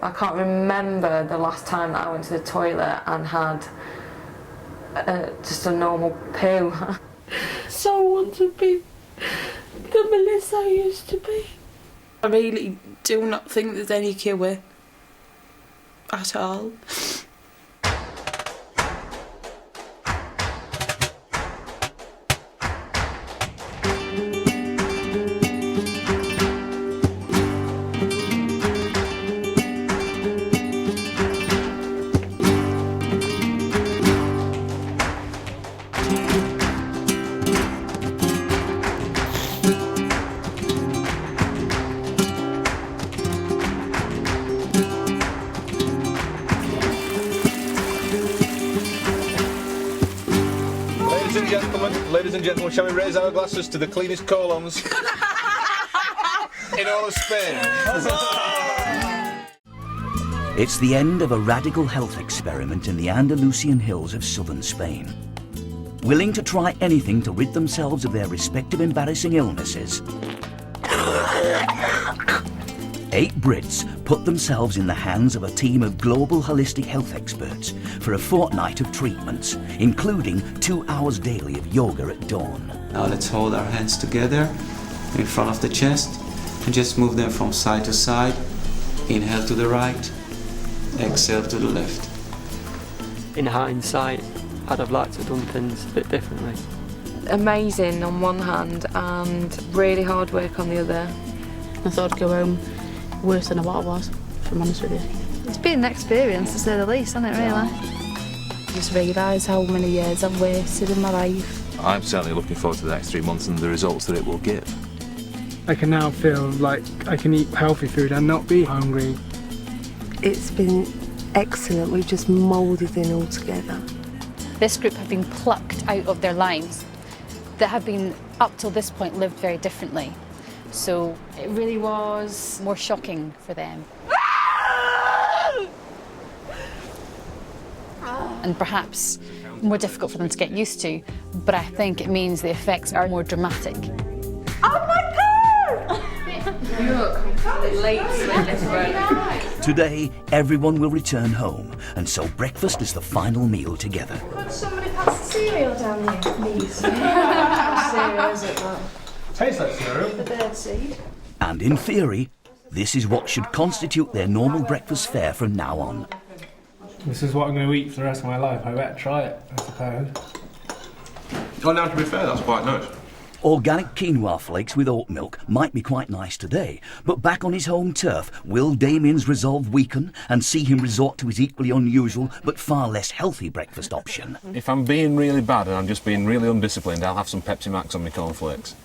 I can't remember the last time that I went to the toilet and had just a normal poo. So I want to be the Melissa I used to be. I really do not think there's any cure at all. Ladies and gentlemen, shall we raise our glasses to the cleanest colons in all of Spain? It's the end of a radical health experiment in the Andalusian hills of southern Spain. Willing to try anything to rid themselves of their respective embarrassing illnesses, 8 Brits put themselves in the hands of a team of global holistic health experts for a fortnight of treatments, including 2 hours daily of yoga at dawn. Now let's hold our hands together in front of the chest and just move them from side to side. Inhale to the right, exhale to the left. In hindsight, I'd have liked to have done things a bit differently. Amazing on one hand and really hard work on the other. I thought I'd go home worse than what I was, if I'm honest with you. It's been an experience to say the least, hasn't it, really? I just realise how many years I've wasted in my life. I'm certainly looking forward to the next 3 months and the results that it will give. I can now feel like I can eat healthy food and not be hungry. It's been excellent. We've just moulded in all together. This group have been plucked out of their lives that have been, up till this point, lived very differently. So it really was more shocking for them. And perhaps more difficult for them to get used to, but I think it means the effects are more dramatic. Oh my God! You look completely different. Today, everyone will return home, and so breakfast is the final meal together. Could somebody pass the cereal down here, please? What cereal is it, that? Tastes like cereal. The birdseed. And in theory, this is what should constitute their normal breakfast fare from now on. This is what I'm going to eat for the rest of my life. I better try it, I suppose. Oh, now to be fair, that's quite nice. Organic quinoa flakes with oat milk might be quite nice today, but back on his home turf, will Damien's resolve weaken and see him resort to his equally unusual but far less healthy breakfast option? If I'm being really bad and I'm just being really undisciplined, I'll have some Pepsi Max on my cornflakes.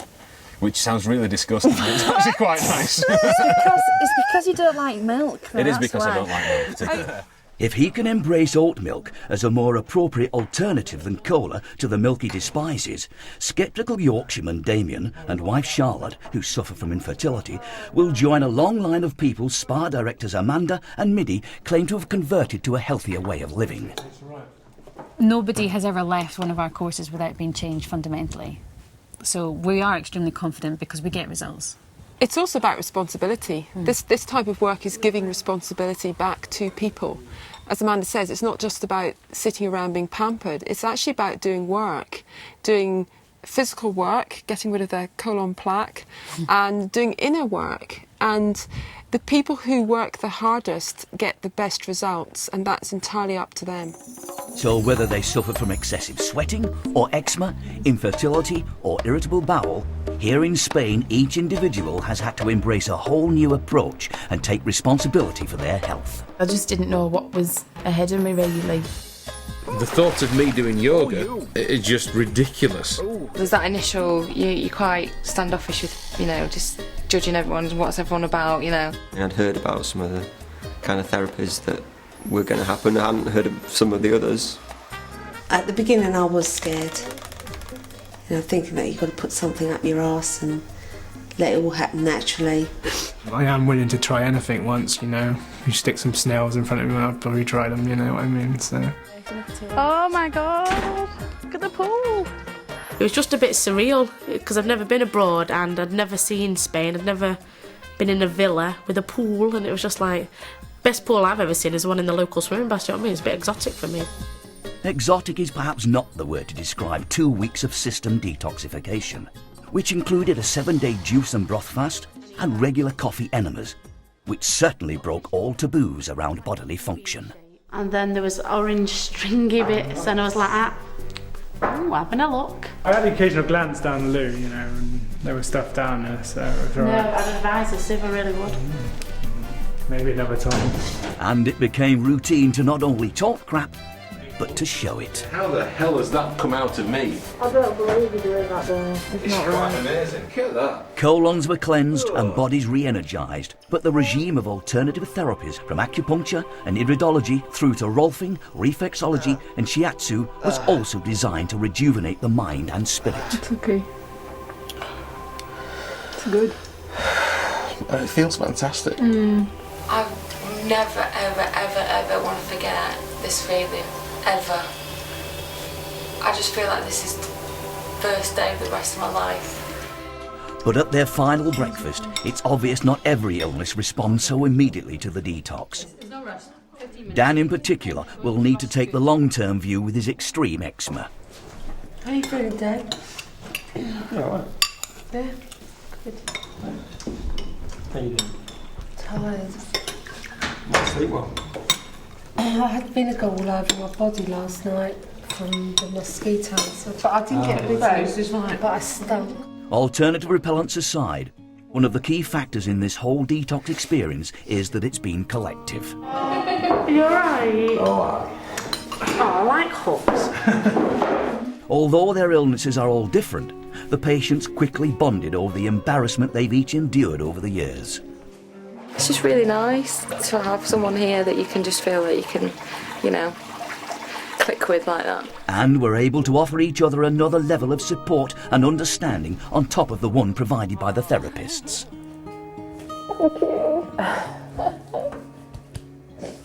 Which sounds really disgusting, but it's actually quite nice. It's because you don't like milk. It is because I don't like milk particularly. If he can embrace oat milk as a more appropriate alternative than cola to the milk he despises, sceptical Yorkshireman Damien and wife Charlotte, who suffer from infertility, will join a long line of people spa directors Amanda and Middy claim to have converted to a healthier way of living. Nobody has ever left one of our courses without being changed fundamentally. So we are extremely confident because we get results. It's also about responsibility. This type of work is giving responsibility back to people. As Amanda says, it's not just about sitting around being pampered. It's actually about doing work, doing physical work, getting rid of their colon plaque, and doing inner work. And the people who work the hardest get the best results, and that's entirely up to them. So whether they suffer from excessive sweating, or eczema, infertility, or irritable bowel, here in Spain, each individual has had to embrace a whole new approach and take responsibility for their health. I just didn't know what was ahead of me, really. The thought of me doing yoga is just ridiculous. There's that initial, you're quite standoffish with, just judging everyone and what's everyone about, I'd heard about some of the kind of therapies that were going to happen. I hadn't heard of some of the others. At the beginning I was scared. Thinking that you've got to put something up your arse and let it all happen naturally. I am willing to try anything once, You stick some snails in front of me and I've probably tried them, you know what I mean, so... Oh my God! Look at the pool! It was just a bit surreal, because I've never been abroad and I'd never seen Spain. I'd never been in a villa with a pool, and it was just like, Best pool I've ever seen is the one in the local swimming bath. You know what I mean? It's a bit exotic for me. Exotic is perhaps not the word to describe 2 weeks of system detoxification, which included a 7-day juice and broth fast and regular coffee enemas, which certainly broke all taboos around bodily function. And then there was orange stringy bits, and I was like, oh, having a look. I had the occasional glance down the loo, you know, and there was stuff down there, so it was all No, right. I'd advise us if I really would. Maybe another time. And it became routine to not only talk crap, but to show it. How the hell has that come out of me? I don't believe you're doing that, though. It's quite amazing. Look at that. Colons were cleansed and bodies re-energised, but the regime of alternative therapies from acupuncture and iridology through to rolfing, reflexology and shiatsu was also designed to rejuvenate the mind and spirit. It's okay. It's good. It feels fantastic. I never, ever, ever, ever want to forget this feeling. Ever. I just feel like this is the first day of the rest of my life. But at their final breakfast, it's obvious not every illness responds so immediately to the detox. Dan in particular will need to take the long-term view with his extreme eczema. How are you feeling, Dad? Alright. Yeah, good. How you doing? Tired. Might sleep well. I had vinegar all over my body last night from the mosquitoes, but I didn't get big, but I stunk. Alternative repellents aside, one of the key factors in this whole detox experience is that it's been collective. You alright? Alright. Oh, I like hugs. Although their illnesses are all different, the patients quickly bonded over the embarrassment they've each endured over the years. It's just really nice to have someone here that you can just feel that you can, you know, click with like that. And we're able to offer each other another level of support and understanding on top of the one provided by the therapists. Thank you.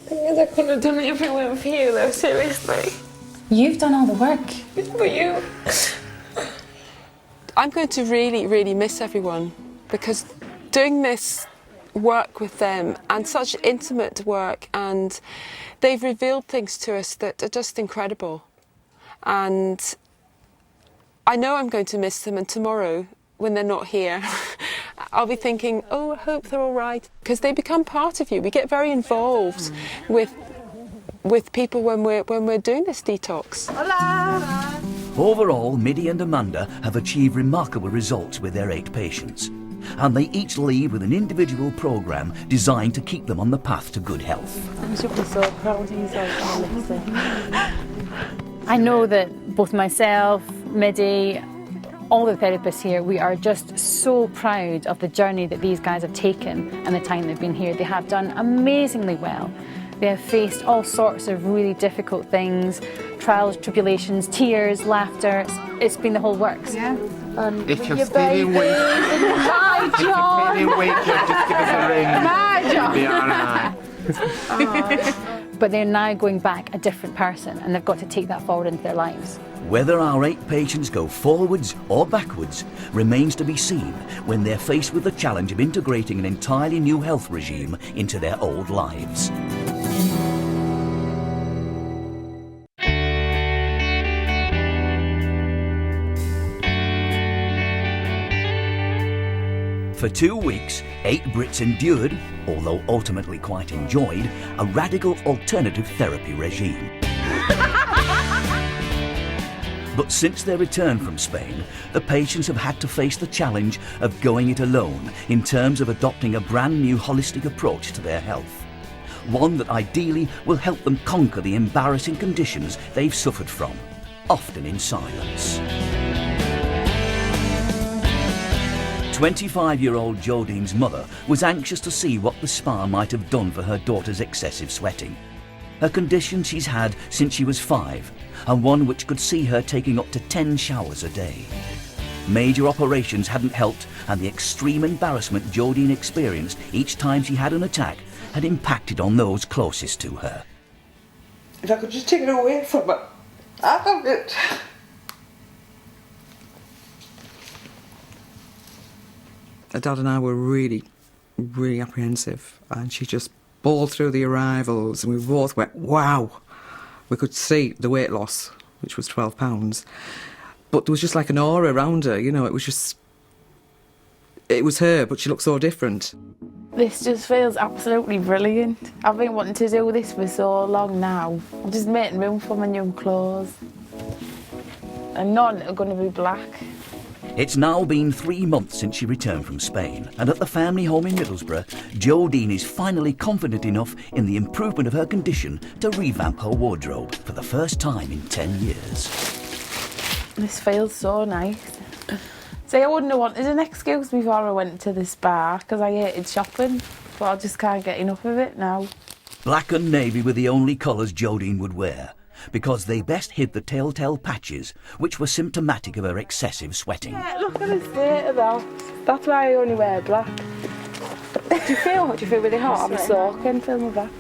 Because I couldn't have done it if it weren't for you, though, seriously. You've done all the work. It's for you. I'm going to really, really miss everyone, because doing this work with them, and such intimate work, and they've revealed things to us that are just incredible. And I know I'm going to miss them, and tomorrow when they're not here I'll be thinking, oh, I hope they're all right, because they become part of you. We get very involved with people when we're doing this detox. Hola. Overall, Middy and Amanda have achieved remarkable results with their 8 patients, and they each leave with an individual programme designed to keep them on the path to good health. You should be so proud of yourself, I know that both myself, Middy, all the therapists here, we are just so proud of the journey that these guys have taken and the time they've been here. They have done amazingly well. They have faced all sorts of really difficult things, trials, tribulations, tears, laughter. It's been the whole works. Yeah. If you're feeling weak, just give us a ring. You'll be all right. But they're now going back a different person, and they've got to take that forward into their lives. Whether our 8 patients go forwards or backwards remains to be seen when they're faced with the challenge of integrating an entirely new health regime into their old lives. For 2 weeks, 8 Brits endured, although ultimately quite enjoyed, a radical alternative therapy regime. But since their return from Spain, the patients have had to face the challenge of going it alone in terms of adopting a brand new holistic approach to their health. One that ideally will help them conquer the embarrassing conditions they've suffered from, often in silence. 25-year-old Jodine's mother was anxious to see what the spa might have done for her daughter's excessive sweating. A condition she's had since she was 5, and one which could see her taking up to 10 showers a day. Major operations hadn't helped, and the extreme embarrassment Jodine experienced each time she had an attack had impacted on those closest to her. If I could just take it away from her, out of it. Dad and I were really, really apprehensive, and she just bawled through the arrivals, and we both went, wow. We could see the weight loss, which was 12 pounds. But there was just like an aura around her, you know, it was her, but she looked so different. This just feels absolutely brilliant. I've been wanting to do this for so long now. I'm just making room for my new clothes. And none are going to be black. It's now been 3 months since she returned from Spain, and at the family home in Middlesbrough, Jodine is finally confident enough in the improvement of her condition to revamp her wardrobe for the first time in 10 years. This feels so nice. See, I wouldn't have wanted an excuse before I went to the spa, because I hated shopping, but I just can't get enough of it now. Black and navy were the only colours Jodine would wear, because they best hid the telltale patches, which were symptomatic of her excessive sweating. Yeah, look at the state of that. That's why I only wear black. Do you feel really hot? I'm soaking. Feel my back.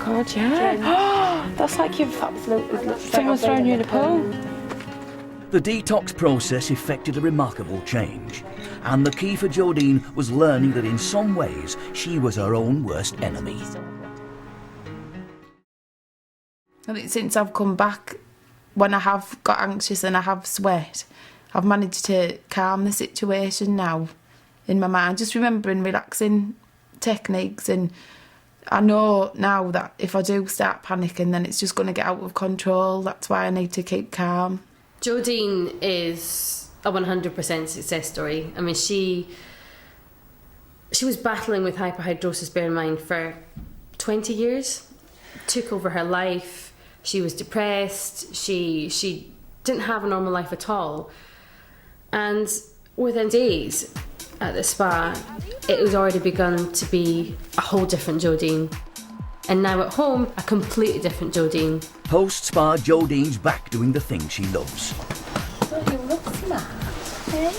God, yeah. That's like you've absolutely... Someone's thrown you in a pool. The detox process effected a remarkable change, and the key for Jodine was learning that in some ways she was her own worst enemy. I think since I've come back, when I have got anxious and I have sweat, I've managed to calm the situation now in my mind, just remembering relaxing techniques, and I know now that if I do start panicking, then it's just going to get out of control. That's why I need to keep calm. Jodine is a 100% success story. I mean, she was battling with hyperhidrosis, bear in mind, for 20 years. Took over her life. She was depressed. She didn't have a normal life at all. And within days at the spa, it was already begun to be a whole different Jodine. And now at home, a completely different Jodine. Post-spa, Jodine's back doing the thing she loves. Oh, you look smart, eh?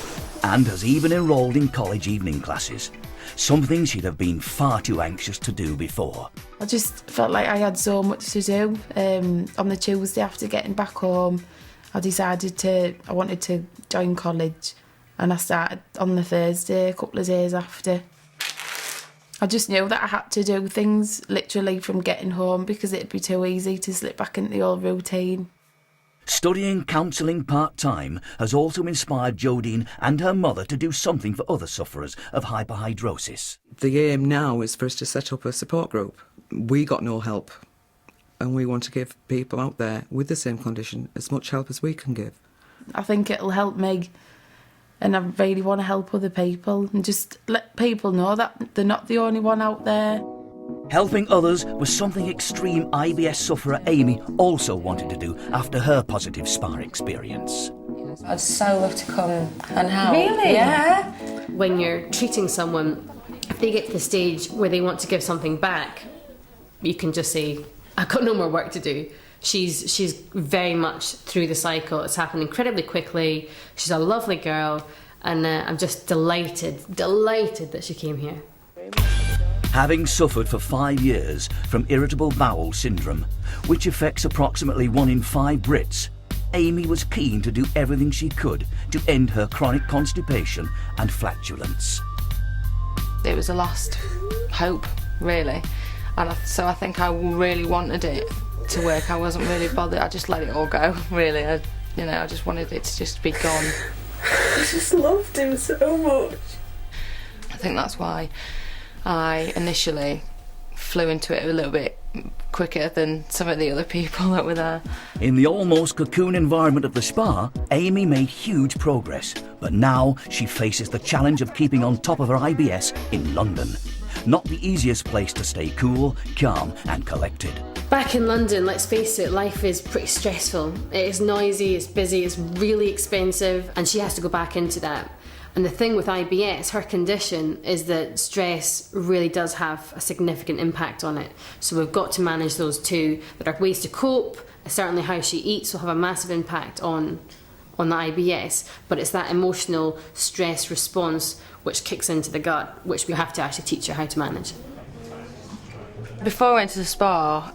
And has even enrolled in college evening classes, something she'd have been far too anxious to do before. I just felt like I had so much to do. On the Tuesday after getting back home, I wanted to join college, and I started on the Thursday, a couple of days after. I just knew that I had to do things literally from getting home, because it'd be too easy to slip back into the old routine. Studying counselling part-time has also inspired Jodine and her mother to do something for other sufferers of hyperhidrosis. The aim now is for us to set up a support group. We got no help, and we want to give people out there with the same condition as much help as we can give. I think it'll help me, and I really want to help other people and just let people know that they're not the only one out there. Helping others was something extreme IBS sufferer Amy also wanted to do after her positive spa experience. I'd so love to come and help. Really? Yeah. When you're treating someone, if they get to the stage where they want to give something back, you can just say, I've got no more work to do. She's very much through the cycle. It's happened incredibly quickly. She's a lovely girl, and I'm just delighted that she came here. Having suffered for 5 years from irritable bowel syndrome, which affects approximately 1 in 5 Brits, Amy was keen to do everything she could to end her chronic constipation and flatulence. It was a last hope, really. And so I think I really wanted it to work. I wasn't really bothered. I just let it all go, really. I just wanted it to just be gone. I just loved him so much. I think that's why I initially flew into it a little bit quicker than some of the other people that were there. In the almost cocoon environment of the spa, Amy made huge progress, but now she faces the challenge of keeping on top of her IBS in London. Not the easiest place to stay cool, calm and collected. Back in London, let's face it, life is pretty stressful. It is noisy, it's busy, it's really expensive, and she has to go back into that. And the thing with IBS, her condition, is that stress really does have a significant impact on it. So we've got to manage those two. There are ways to cope. Certainly how she eats will have a massive impact on the IBS, but it's that emotional stress response which kicks into the gut, which we have to actually teach her how to manage. Before I went to the spa,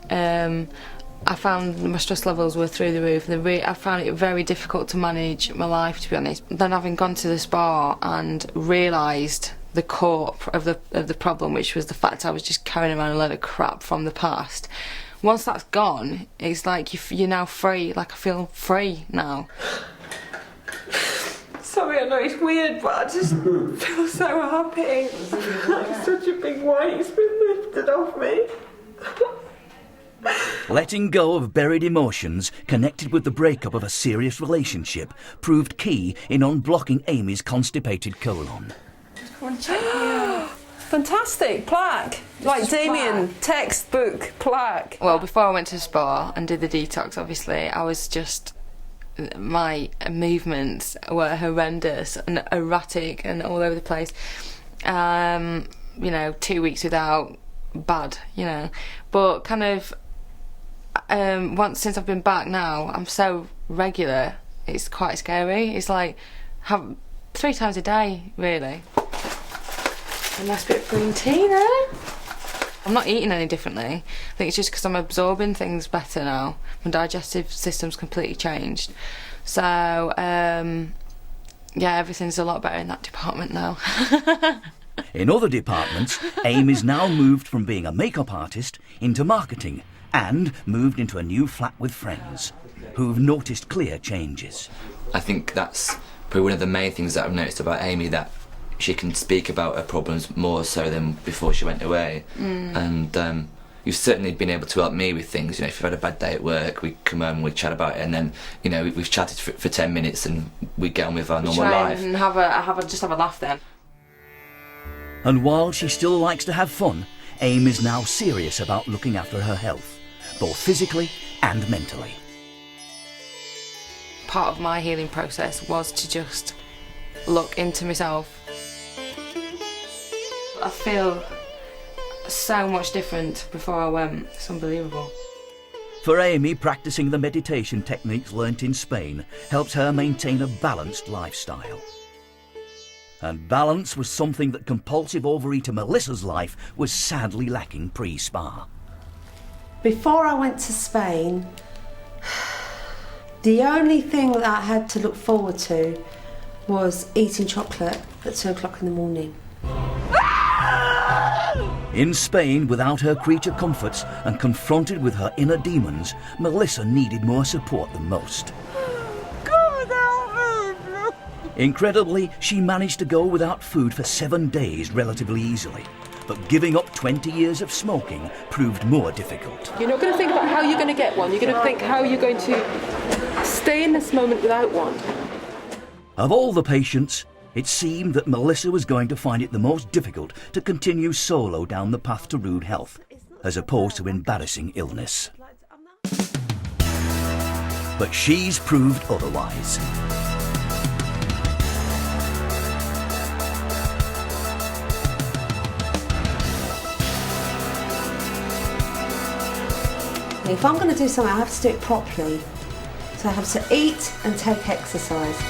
I found my stress levels were through the roof. I found it very difficult to manage my life, to be honest. Then having gone to the spa and realised the core of the problem, which was the fact I was just carrying around a load of crap from the past. Once that's gone, it's like you're now free. Like, I feel free now. Sorry, I know it's weird, but I just feel so happy. Like such a big weight's been lifted off me. Letting go of buried emotions connected with the breakup of a serious relationship proved key in unblocking Amy's constipated colon. Fantastic plaque, like Damien, textbook plaque. Well, before I went to the spa and did the detox, obviously, I was just, my movements were horrendous and erratic and all over the place. 2 weeks without, bad, but kind of since I've been back now, I'm so regular, it's quite scary. It's like 3 times a day, really. A nice bit of green tea there. I'm not eating any differently. I think it's just because I'm absorbing things better now. My digestive system's completely changed. So, everything's a lot better in that department now. In other departments, Amy's now moved from being a makeup artist into marketing and moved into a new flat with friends who've noticed clear changes. I think that's probably one of the main things that I've noticed about Amy, that she can speak about her problems more so than before she went away. And you've certainly been able to help me with things. If you've had a bad day at work, we come home and we chat about it, and then we've chatted for 10 minutes and we get on with our normal life. And have a laugh then. And while she still likes to have fun, Amy's now serious about looking after her health, both physically and mentally. Part of my healing process was to just look into myself. I feel so much different before I went. It's unbelievable. For Amy, practicing the meditation techniques learnt in Spain helps her maintain a balanced lifestyle. And balance was something that compulsive overeater Melissa's life was sadly lacking pre-spa. Before I went to Spain, the only thing that I had to look forward to was eating chocolate at 2 o'clock in the morning. In Spain, without her creature comforts and confronted with her inner demons, Melissa needed more support than most. Incredibly, she managed to go without food for 7 days relatively easily. But giving up 20 years of smoking proved more difficult. You're not going to think about how you're going to get one. You're going to think how you're going to stay in this moment without one. Of all the patients, it seemed that Melissa was going to find it the most difficult to continue solo down the path to rude health, as opposed to embarrassing illness. But she's proved otherwise. If I'm going to do something, I have to do it properly. So I have to eat and take exercise.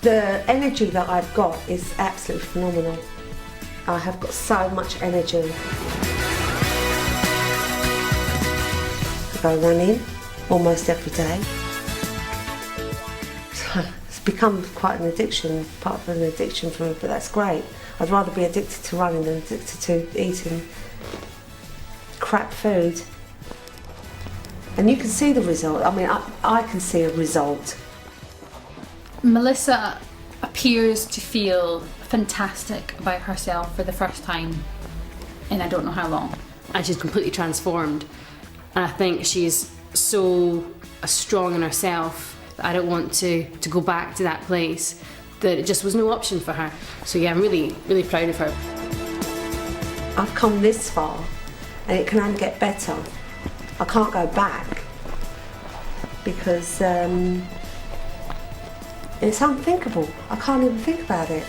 The energy that I've got is absolutely phenomenal. I have got so much energy. I go running almost every day. It's become quite an addiction, part of an addiction for me, but that's great. I'd rather be addicted to running than addicted to eating crap food. And you can see the result. I mean, I can see a result. Melissa appears to feel fantastic about herself for the first time in I don't know how long. And she's completely transformed. And I think she's so strong in herself that I don't want to go back to that place, that it just was no option for her. So yeah, I'm really, really proud of her. I've come this far and it can only get better. I can't go back because it's unthinkable. I can't even think about it.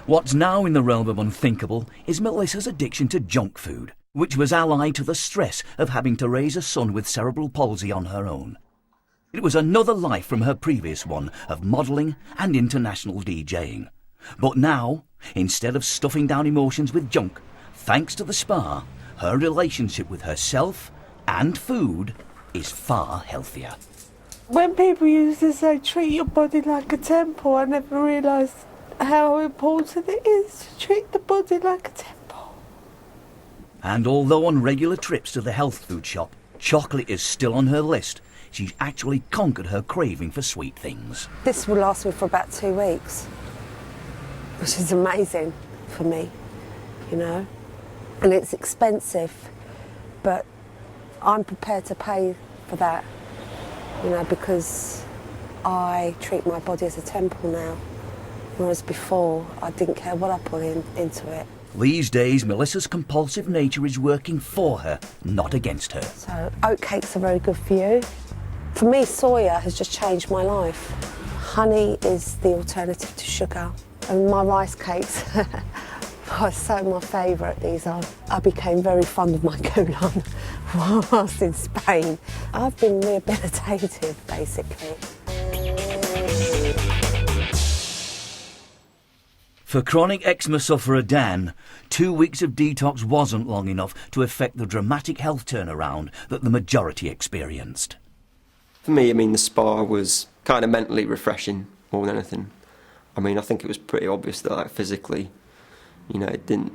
What's now in the realm of unthinkable is Melissa's addiction to junk food, which was allied to the stress of having to raise a son with cerebral palsy on her own. It was another life from her previous one of modelling and international DJing. But now, instead of stuffing down emotions with junk, thanks to the spa, her relationship with herself and food is far healthier. When people used to say treat your body like a temple, I never realised how important it is to treat the body like a temple. And although on regular trips to the health food shop, chocolate is still on her list, she's actually conquered her craving for sweet things. This will last me for about 2 weeks, which is amazing for me, you know. And it's expensive, but I'm prepared to pay for that, you know, because I treat my body as a temple now, whereas before I didn't care what I put into it. These days, Melissa's compulsive nature is working for her, not against her. So oat cakes are very good for you. For me, soya has just changed my life. Honey is the alternative to sugar. And my rice cakes are so my favourite, these are. I became very fond of my coulant whilst in Spain. I've been rehabilitated, basically. For chronic eczema sufferer Dan, 2 weeks of detox wasn't long enough to effect the dramatic health turnaround that the majority experienced. For me, I mean, the spa was kind of mentally refreshing more than anything. I mean, I think it was pretty obvious that, like, physically, you know, it didn't,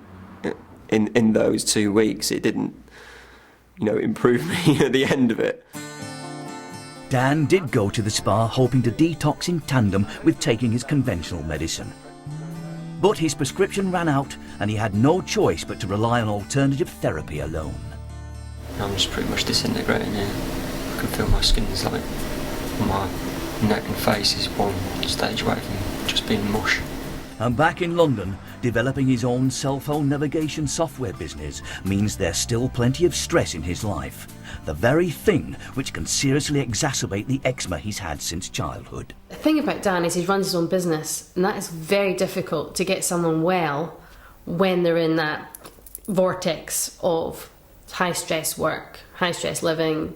in those 2 weeks, it didn't, you know, improve me at the end of it. Dan did go to the spa hoping to detox in tandem with taking his conventional medicine. But his prescription ran out and he had no choice but to rely on alternative therapy alone. I'm just pretty much disintegrating here. I can feel my skin's like, my neck and face is one stage away from just being mush. And back in London, developing his own cell phone navigation software business means there's still plenty of stress in his life. The very thing which can seriously exacerbate the eczema he's had since childhood. The thing about Dan is he runs his own business, and that is very difficult to get someone well when they're in that vortex of high stress work, high stress living,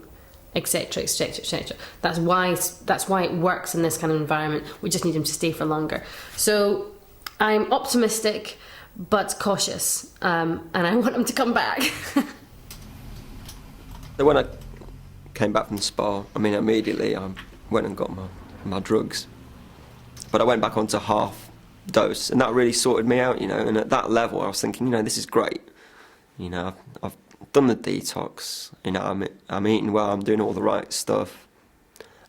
etc, etc, etc. That's why it works in this kind of environment. We just need him to stay for longer. So I'm optimistic but cautious, and I want him to come back. So when I came back from the spa, I mean, immediately I went and got my drugs. But I went back onto half dose, and that really sorted me out, you know. And at that level, I was thinking, you know, this is great. You know, I've done the detox, you know, I'm eating well, I'm doing all the right stuff,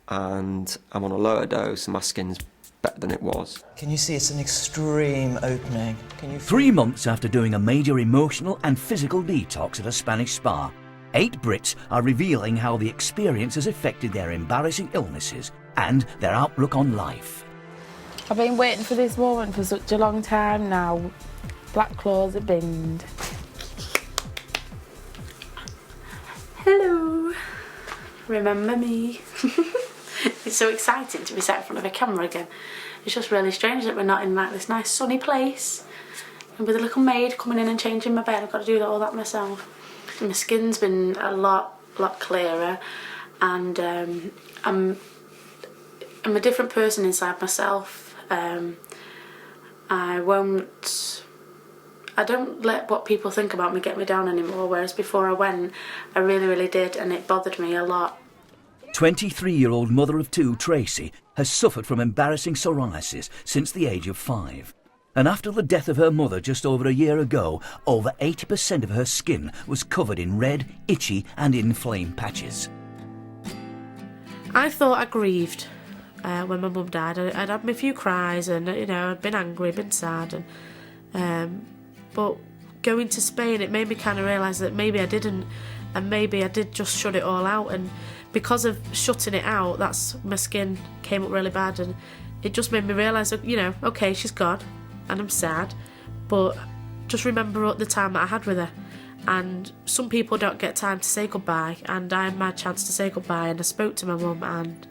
and I'm on a lower dose, and my skin's better than it was. Can you see it's an extreme opening? 3 months after doing a major emotional and physical detox at a Spanish spa, 8 Brits are revealing how the experience has affected their embarrassing illnesses and their outlook on life. I've been waiting for this moment for such a long time now. Black clothes are binned. Hello. Remember me? It's so exciting to be sat in front of a camera again. It's just really strange that we're not in like this nice sunny place. And with a little maid coming in and changing my bed, I've got to do all that myself. My skin's been a lot clearer, and I'm a different person inside myself. I don't let what people think about me get me down anymore, whereas before I went, I really did, and it bothered me a lot. 23-year-old mother of 2, Tracy, has suffered from embarrassing psoriasis since the age of 5. And after the death of her mother just over a year ago, over 80% of her skin was covered in red, itchy and inflamed patches. I thought I grieved when my mum died. I'd had my few cries, and you know, I'd been angry, been sad, and but going to Spain, it made me kind of realise that maybe I didn't, and maybe I did just shut it all out. And because of shutting it out, my skin came up really bad, and it just made me realise that, you know, okay, she's gone, and I'm sad, but just remember the time that I had with her. And some people don't get time to say goodbye, and I had my chance to say goodbye, and I spoke to my mum, and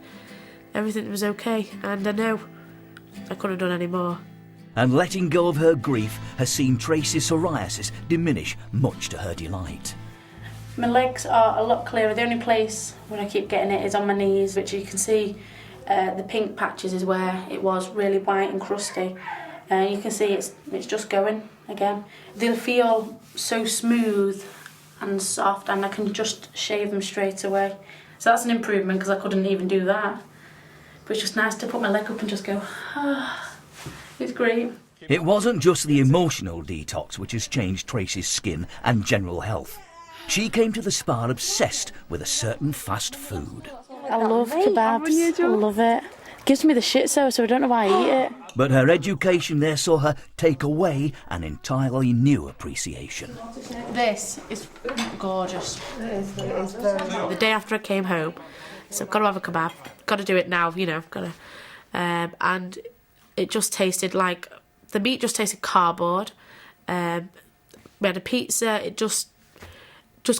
everything was okay, and I know I couldn't have done any more. And letting go of her grief has seen Tracy's psoriasis diminish, much to her delight. My legs are a lot clearer. The only place where I keep getting it is on my knees, which you can see the pink patches is where it was really white and crusty. You can see it's just going again. They'll feel so smooth and soft, and I can just shave them straight away. So that's an improvement because I couldn't even do that. But it's just nice to put my leg up and just go, ah, it's great. It wasn't just the emotional detox which has changed Tracy's skin and general health. She came to the spa obsessed with a certain fast food. I love kebabs, I love it. Gives me the shit so I don't know why I eat it. But her education there saw her take away an entirely new appreciation. This is gorgeous. The day after I came home, so I've got to have a kebab. Got to do it now, you know. Got to, and it just tasted like the meat just tasted cardboard. We had a pizza. It just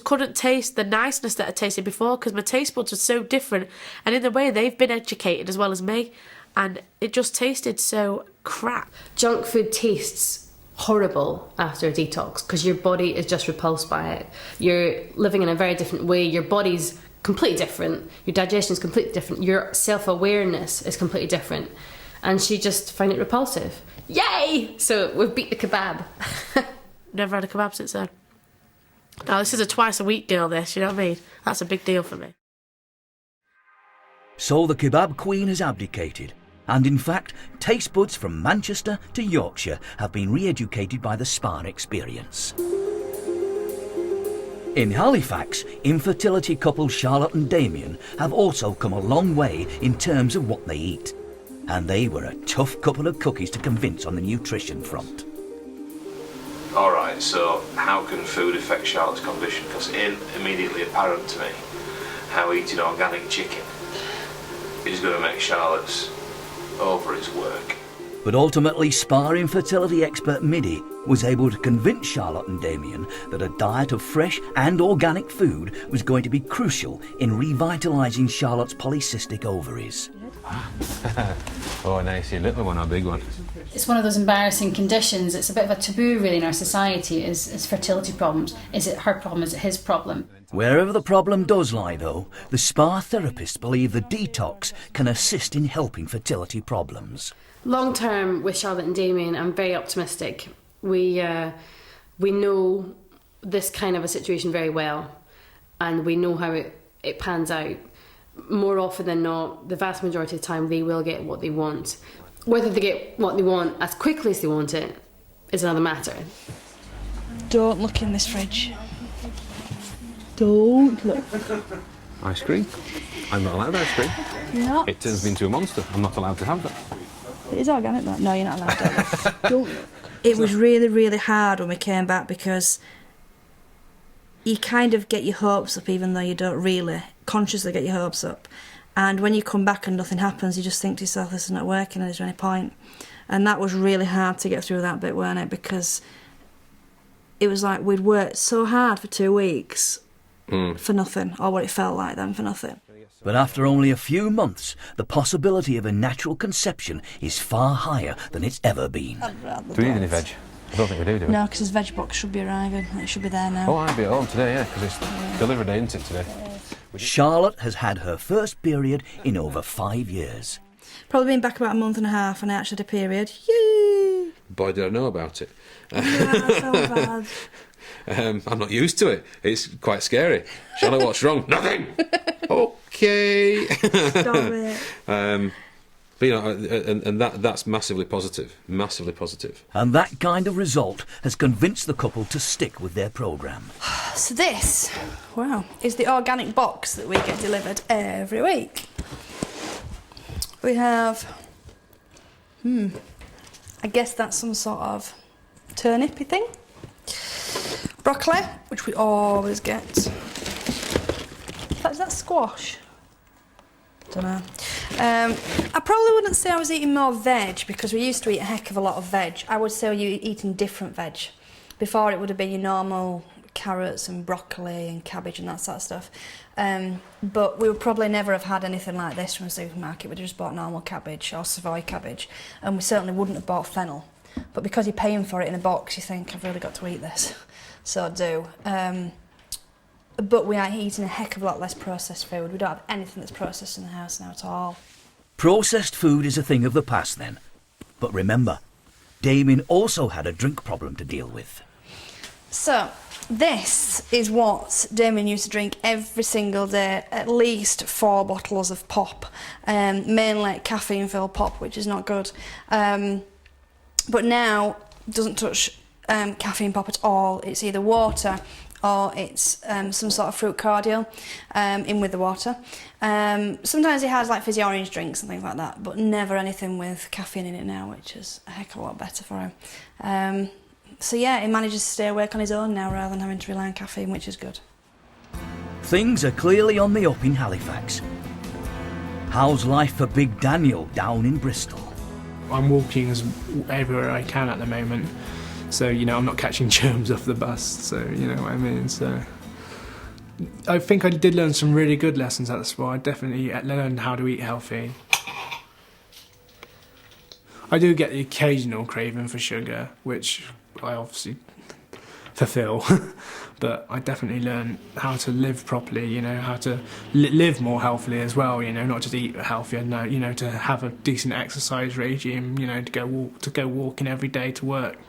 couldn't taste the niceness that I tasted before because my taste buds are so different, and in the way they've been educated as well as me, and it just tasted so crap. Junk food tastes horrible after a detox because your body is just repulsed by it. You're living in a very different way. Your body's completely different. Your digestion is completely different. Your self-awareness is completely different. And she just found it repulsive. Yay! So we've beat the kebab. Never had a kebab since then. Now, this is a twice-a-week deal, this, you know what I mean? That's a big deal for me. So the kebab queen has abdicated, and in fact, taste buds from Manchester to Yorkshire have been re-educated by the spa experience. In Halifax, infertility couple Charlotte and Damien have also come a long way in terms of what they eat. And they were a tough couple of cookies to convince on the nutrition front. Alright, so how can food affect Charlotte's condition? Because it ain't immediately apparent to me how eating organic chicken is going to make Charlotte's ovaries work. But ultimately, spa infertility expert Midi was able to convince Charlotte and Damien that a diet of fresh and organic food was going to be crucial in revitalising Charlotte's polycystic ovaries. Oh, nice, a little one or a big one? It's one of those embarrassing conditions. It's a bit of a taboo really in our society is fertility problems. Is it her problem? Is it his problem? Wherever the problem does lie though, the spa therapists believe the detox can assist in helping fertility problems. Long term with Charlotte and Damien, I'm very optimistic. We know this kind of a situation very well, and we know how it pans out. More often than not, the vast majority of the time they will get what they want. Whether they get what they want as quickly as they want it is another matter. Don't look in this fridge. Don't look. Ice cream? I'm not allowed ice cream. You're not? It turns me into a monster. I'm not allowed to have that. It is organic though. No, you're not allowed to. Don't look. It was really, really hard when we came back because you kind of get your hopes up even though you don't really consciously get your hopes up. And when you come back and nothing happens, you just think to yourself, this is not working, is there any point? And that was really hard to get through that bit, weren't it? Because it was like we'd worked so hard for 2 weeks for nothing, or what it felt like then for nothing. But after only a few months, the possibility of a natural conception is far higher than it's ever been. Do we need any veg? I don't think we do we? No, because his veg box should be arriving. It should be there now. Oh, I'll be at home today, yeah, because it's delivery day, isn't it, today? Charlotte has had her first period in over 5 years. Probably been back about a month and a half and I actually had a period. Yay! Boy, did I know about it. Yeah, so bad. I'm not used to it. It's quite scary. Charlotte, what's wrong? Nothing! Okay. Stop it. But, you know, and that's massively positive. Massively positive. And that kind of result has convinced the couple to stick with their programme. So this, wow, is the organic box that we get delivered every week. We have, I guess that's some sort of turnipy thing. Broccoli, which we always get. In fact, is that squash? Don't know. I probably wouldn't say I was eating more veg because we used to eat a heck of a lot of veg. I would say you were eating different veg. Before it would have been your normal carrots and broccoli and cabbage and that sort of stuff. But we would probably never have had anything like this from a supermarket. We'd just bought normal cabbage or Savoy cabbage, and we certainly wouldn't have bought fennel. But because you're paying for it in a box, you think, I've really got to eat this. So I do. But we are eating a heck of a lot less processed food. We don't have anything that's processed in the house now at all. Processed food is a thing of the past then. But remember, Damien also had a drink problem to deal with. So, This is what Damien used to drink every single day, at least 4 bottles of pop, mainly caffeine-filled pop, which is not good. But now, doesn't touch caffeine pop at all. It's either water or it's some sort of fruit cordial in with the water. Sometimes he has like fizzy orange drinks and things like that, but never anything with caffeine in it now, which is a heck of a lot better for him. So yeah, he manages to stay awake on his own now rather than having to rely on caffeine, which is good. Things are clearly on the up in Halifax. How's life for Big Daniel down in Bristol? I'm walking everywhere I can at the moment, so I'm not catching germs off the bus, so you know what I mean. So I think I did learn some really good lessons at the spa. I definitely learned how to eat healthy. I do get the occasional craving for sugar, which I obviously fulfill, but I definitely learned how to live properly, how to live more healthily as well, not just eat healthier, no, to have a decent exercise regime, to go walking every day to work.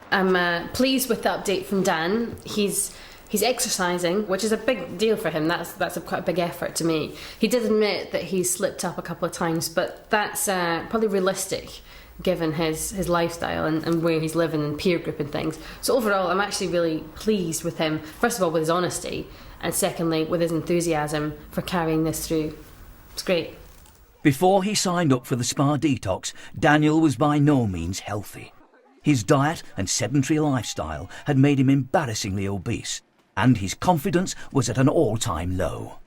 I'm pleased with the update from Dan. He's exercising, which is a big deal for him. That's quite a big effort to me. He did admit that he's slipped up a couple of times, but that's probably realistic given his lifestyle and where he's living and peer group and things. So overall, I'm actually really pleased with him, first of all with his honesty, and secondly with his enthusiasm for carrying this through. It's great. Before he signed up for the spa detox, Daniel was by no means healthy. His diet and sedentary lifestyle had made him embarrassingly obese, and his confidence was at an all-time low.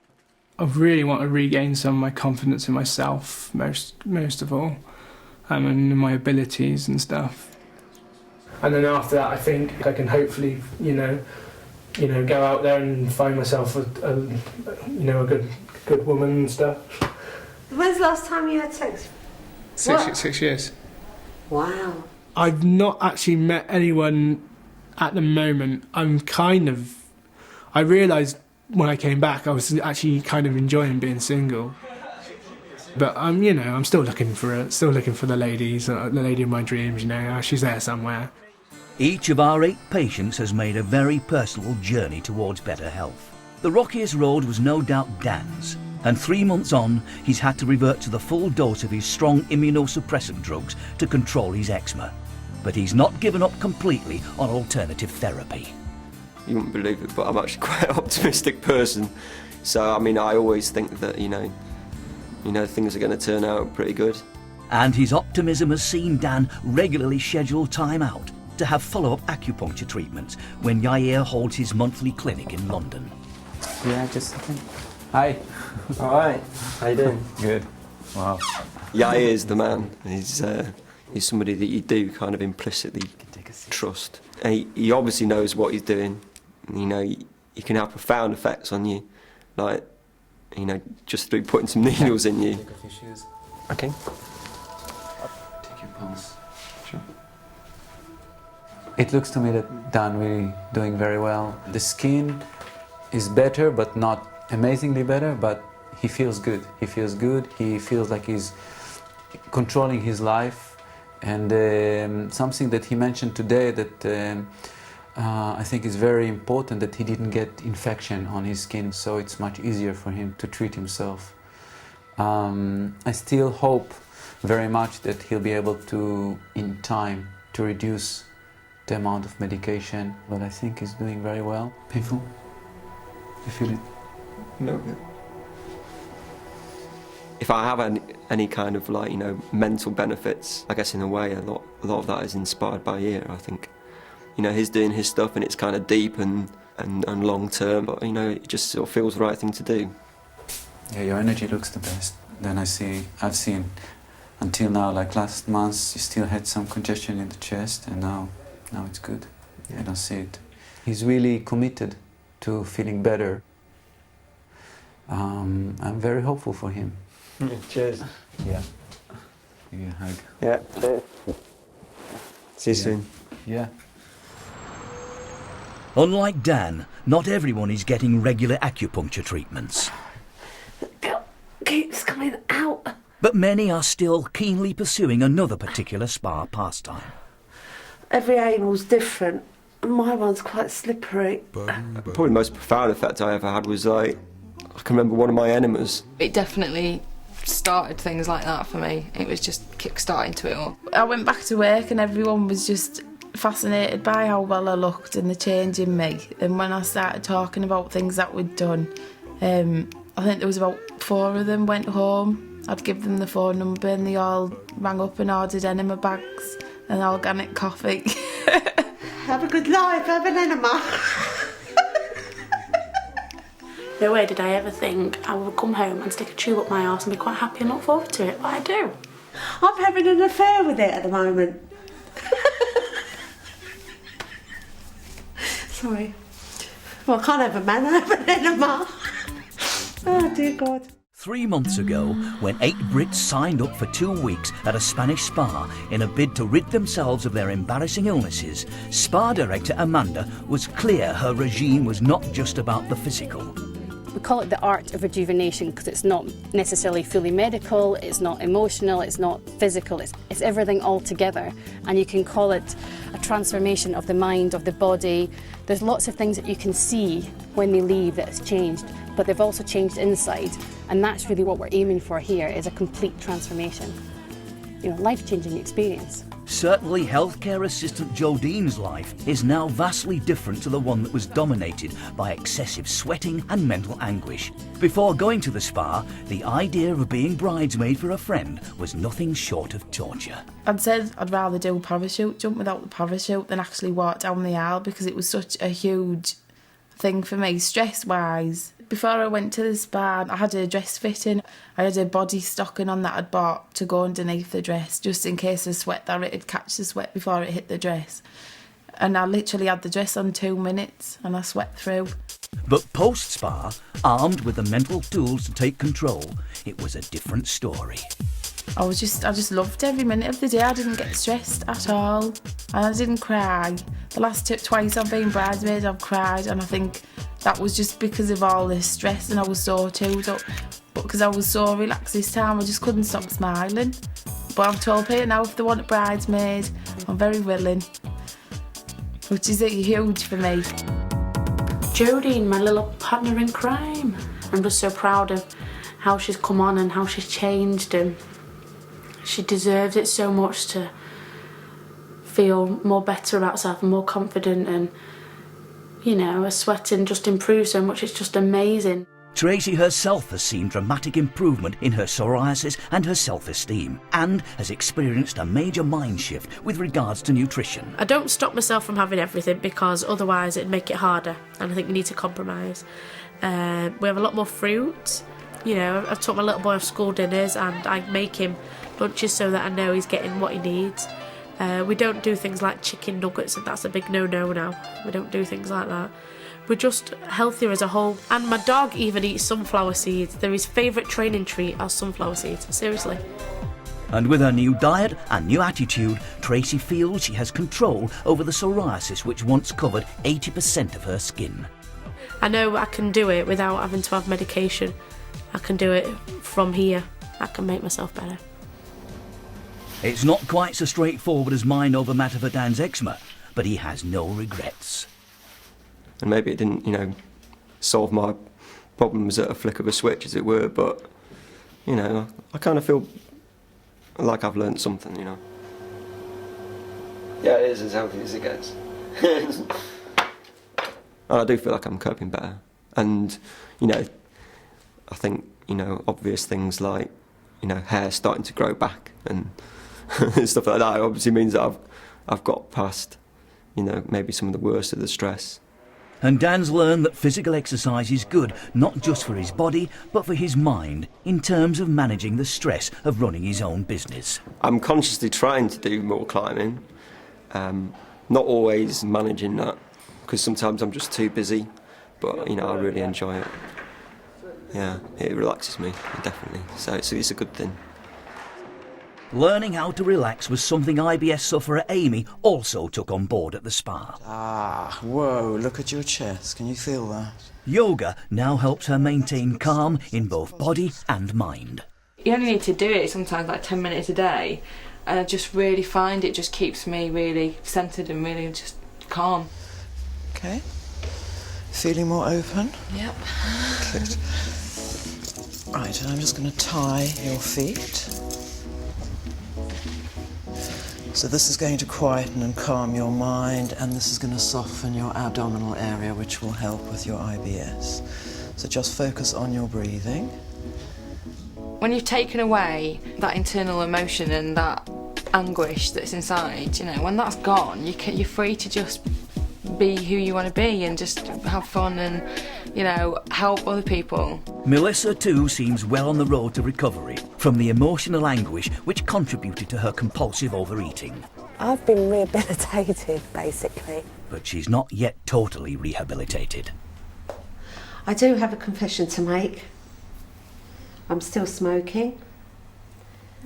I really want to regain some of my confidence in myself, most of all, and in my abilities and stuff. And then after that, I think I can hopefully, go out there and find myself a good woman and stuff. When's the last time you had sex? 6 years. Wow. I've not actually met anyone at the moment. I realised when I came back I was actually kind of enjoying being single. But I'm still looking for the ladies, the lady of my dreams, she's there somewhere. Each of our 8 patients has made a very personal journey towards better health. The rockiest road was no doubt Dan's, and 3 months on, he's had to revert to the full dose of his strong immunosuppressant drugs to control his eczema. But he's not given up completely on alternative therapy. You wouldn't believe it, but I'm actually quite an optimistic person. So, I always think that, things are going to turn out pretty good. And his optimism has seen Dan regularly schedule time out to have follow-up acupuncture treatments when Yair holds his monthly clinic in London. Yeah, just a second. Hi. All right. How you doing? Good. Wow. Yair is the man. He's somebody that you do kind of implicitly trust. And he obviously knows what he's doing. He can have profound effects on you, like, just through putting some needles in you. Take off your shoes. Okay. Take your pulse. Sure. It looks to me that Dan really doing very well. The skin is better, but not amazingly better, but he feels good. He feels good. He feels like he's controlling his life. And something that he mentioned today that I think is very important, that he didn't get infection on his skin, so it's much easier for him to treat himself. I still hope very much that he'll be able to, in time, to reduce the amount of medication, but I think he's doing very well. Painful? You feel it? No. If I have any kind of mental benefits, I guess in a way a lot of that is inspired by Yair, I think. He's doing his stuff and it's kind of deep and long term, but it just sort of feels the right thing to do. Yeah, your energy looks the best. Then I've seen until now, like last month, you still had some congestion in the chest, and now it's good. Yeah. I don't see it. He's really committed to feeling better. I'm very hopeful for him. Cheers. Yeah. Give you a hug. Yeah. See you soon. Yeah. Unlike Dan, not everyone is getting regular acupuncture treatments. It keeps coming out. But many are still keenly pursuing another particular spa pastime. Every animal's different. My one's quite slippery. Probably the most profound effect I ever had was like, I can remember one of my enemas. It definitely started things like that for me. It was just kick-starting to it all. I went back to work and everyone was just fascinated by how well I looked and the change in me. And when I started talking about things that we'd done, I think there was about 4 of them went home. I'd give them the phone number and they all rang up and ordered enema bags and organic coffee. Have a good life, have an enema. No way did I ever think I would come home and stick a tube up my arse and be quite happy and look forward to it, but I do. I'm having an affair with it at the moment. Sorry. Well, I can't have a man, I have an enema. Oh, dear God. 3 months ago, when 8 Brits signed up for 2 weeks at a Spanish spa in a bid to rid themselves of their embarrassing illnesses, spa director Amanda was clear her regime was not just about the physical. We call it the art of rejuvenation because it's not necessarily fully medical, it's not emotional, it's not physical, it's everything all together. And you can call it a transformation of the mind, of the body. There's lots of things that you can see when they leave that has changed, but they've also changed inside. And that's really what we're aiming for here, is a complete transformation. You know, life-changing experience. Certainly healthcare assistant Jodine's life is now vastly different to the one that was dominated by excessive sweating and mental anguish. Before going to the spa, the idea of being bridesmaid for a friend was nothing short of torture. I'd said I'd rather do a parachute jump without the parachute than actually walk down the aisle because it was such a huge thing for me, stress-wise. Before I went to the spa, I had a dress fitting. I had a body stocking on that I'd bought to go underneath the dress, just in case of sweat, that it'd catch the sweat before it hit the dress. And I literally had the dress on 2 minutes and I sweat through. But post-spa, armed with the mental tools to take control, it was a different story. I just loved every minute of the day. I didn't get stressed at all. And I didn't cry. The last twice I've been bridesmaid, I've cried, and I think that was just because of all this stress, and I was so chilled up. But because I was so relaxed this time, I just couldn't stop smiling. But I've told people now if they want a bridesmaid, I'm very willing, which is huge for me. Jodine, my little partner in crime. I'm just so proud of how she's come on and how she's changed, and she deserves it so much to feel more better about herself and more confident, and you know, her sweating just improved so much, it's just amazing. Tracy herself has seen dramatic improvement in her psoriasis and her self-esteem, and has experienced a major mind shift with regards to nutrition. I don't stop myself from having everything because otherwise it'd make it harder, and I think we need to compromise. We have a lot more fruit. You know, I've took my little boy off school dinners and I make him lunches so that I know he's getting what he needs. We don't do things like chicken nuggets, and that's a big no-no now. We don't do things like that. We're just healthier as a whole. And my dog even eats sunflower seeds. They're his favourite training treat are sunflower seeds, seriously. And with her new diet and new attitude, Tracy feels she has control over the psoriasis which once covered 80% of her skin. I know I can do it without having to have medication. I can do it from here. I can make myself better. It's not quite so straightforward as mind over matter for Dan's eczema, but he has no regrets. And maybe it didn't, you know, solve my problems at a flick of a switch, as it were, but, you know, I kind of feel like I've learnt something, you know. Yeah, it is as healthy as it gets. And I do feel like I'm coping better. And, you know, I think, you know, obvious things like, you know, hair starting to grow back and stuff like that obviously means that I've got past, you know, maybe some of the worst of the stress. And Dan's learned that physical exercise is good, not just for his body, but for his mind, in terms of managing the stress of running his own business. I'm consciously trying to do more climbing, not always managing that, because sometimes I'm just too busy, but, you know, I really enjoy it. Yeah, it relaxes me, definitely, so it's a good thing. Learning how to relax was something IBS sufferer Amy also took on board at the spa. Ah, whoa, look at your chest. Can you feel that? Yoga now helps her maintain calm in both body and mind. You only need to do it sometimes like 10 minutes a day, and I just really find it just keeps me really centred and really just calm. Okay. Feeling more open? Yep. Good. Right, and I'm just going to tie your feet. So this is going to quieten and calm your mind, and this is going to soften your abdominal area, which will help with your IBS. So just focus on your breathing. When you've taken away that internal emotion and that anguish that's inside, you know, when that's gone, you're free to just be who you want to be and just have fun and, you know, help other people. Melissa too seems well on the road to recovery from the emotional anguish which contributed to her compulsive overeating. I've been rehabilitated, basically. But she's not yet totally rehabilitated. I do have a confession to make. I'm still smoking.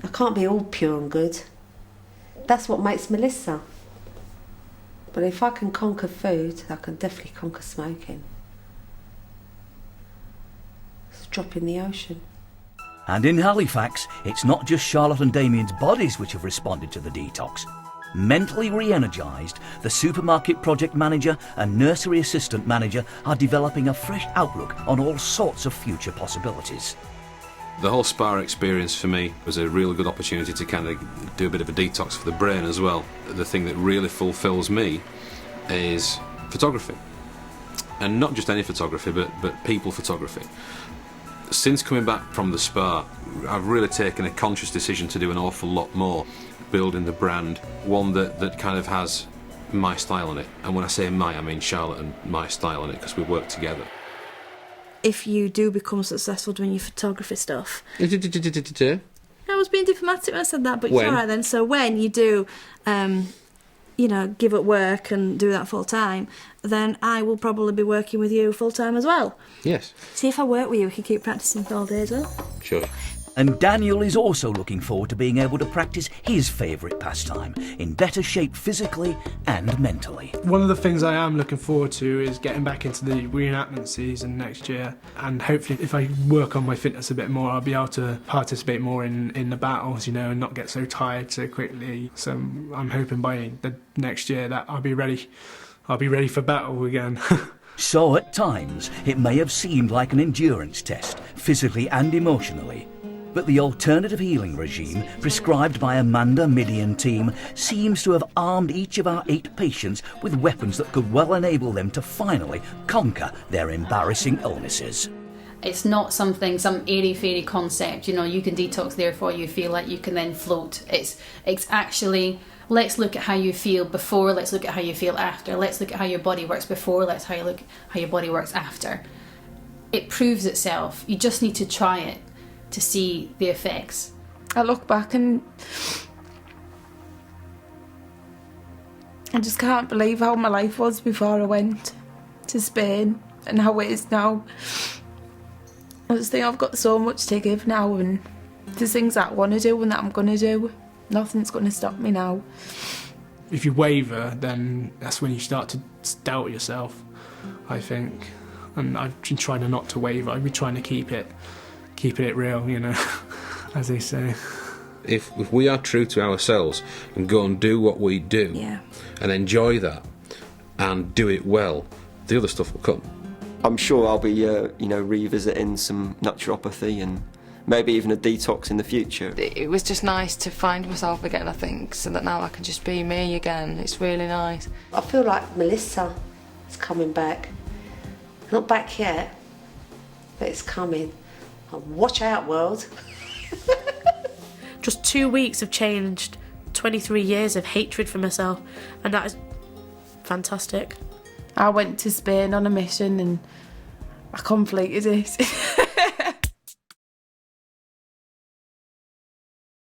I can't be all pure and good. That's what makes Melissa. But if I can conquer food, I can definitely conquer smoking. It's a drop in the ocean. And in Halifax, it's not just Charlotte and Damien's bodies which have responded to the detox. Mentally re-energised, the supermarket project manager and nursery assistant manager are developing a fresh outlook on all sorts of future possibilities. The whole spa experience for me was a really good opportunity to kind of do a bit of a detox for the brain as well. The thing that really fulfills me is photography. And not just any photography, but people photography. Since coming back from the spa, I've really taken a conscious decision to do an awful lot more, building the brand, one that kind of has my style on it. And when I say my, I mean Charlotte and my style on it, because we work together. If you do become successful doing your photography stuff... I I was being diplomatic when I said that, but When? you're right then. So when you do, you know, give up work and do that full time, then I will probably be working with you full time as well. Yes. See, if I work with you, we can keep practicing for all day as well. Sure. And Daniel is also looking forward to being able to practice his favourite pastime in better shape physically and mentally. One of the things I am looking forward to is getting back into the reenactment season next year, and hopefully if I work on my fitness a bit more, I'll be able to participate more in the battles, you know, and not get so tired so quickly. So I'm hoping by the next year that I'll be ready for battle again. So at times, it may have seemed like an endurance test, physically and emotionally. But the alternative healing regime prescribed by Amanda, Middy and team seems to have armed each of our 8 patients with weapons that could well enable them to finally conquer their embarrassing illnesses. It's not some airy-fairy concept, you know, you can detox, therefore you feel like you can then float. It's actually, let's look at how you feel before, let's look at how you feel after, let's look at how your body works before, let's look at how your body works after. It proves itself, you just need to try it to see the effects. I look back and I just can't believe how my life was before I went to Spain and how it is now. I just think I've got so much to give now, and there's things that I want to do and that I'm going to do. Nothing's going to stop me now. If you waver, then that's when you start to doubt yourself, I think. And I've been trying not to waver, I've been trying to keep it real, you know, as they say. If we are true to ourselves and go and do what we do, and enjoy that and do it well, the other stuff will come. I'm sure I'll be, revisiting some naturopathy and maybe even a detox in the future. It was just nice to find myself again, I think, so that now I can just be me again. It's really nice. I feel like Melissa is coming back. Not back yet, but it's coming. Watch out, world. Just 2 weeks have changed 23 years of hatred for myself, and that is fantastic. I went to Spain on a mission and I completed it.